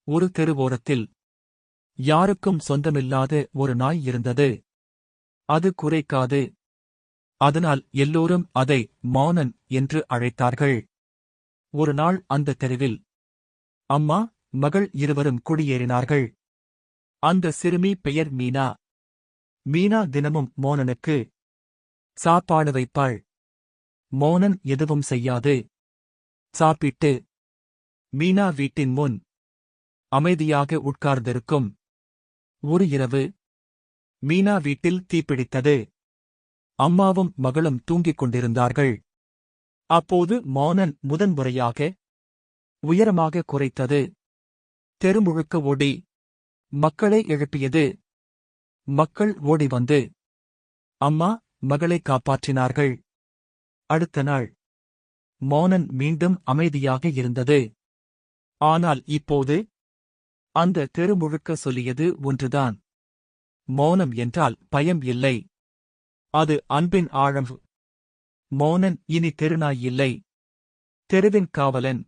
ஒரு தெருவோரத்தில் யாருக்கும் சொந்தமில்லாத ஒரு நாய் இருந்தது. அது குரைக்காது. அதனால் எல்லோரும் அதை மௌனன் என்று அழைத்தார்கள். ஒரு நாள் அந்த தெருவில் அம்மா, மகள் இருவரும் குடியேறினார்கள். அந்த சிறுமி பெயர் மீனா. மீனா தினமும் மோனனுக்கு சாப்பாடு வைப்பாள். மோனன் எதுவும் செய்யாது. சாப்பிட்டு மீனா வீட்டின் முன் அமைதியாக உட்கார்ந்திருக்கும். ஒரு இரவு மீனா வீட்டில் தீப்பிடித்தது. அம்மாவும் மகளும் தூங்கிக் கொண்டிருந்தார்கள். அப்போது மோனன் முதன்முறையாக உயரமாக குரைத்தது. தெருமுழுக்க ஓடி மக்களை எழுப்பியது. மக்கள் ஓடி வந்து அம்மா, மகளை காப்பாற்றினார்கள். அடுத்த நாள் மோனன் மீண்டும் அமைதியாக இருந்தது. ஆனால் இப்போது அந்த தெருமுழுக்க சொல்லியது ஒன்றுதான். மௌனம் என்றால் பயம் இல்லை. அது அன்பின் ஆழம். மோனன் இனி தெருநாய் இல்லை. தெருவின் காவலன்.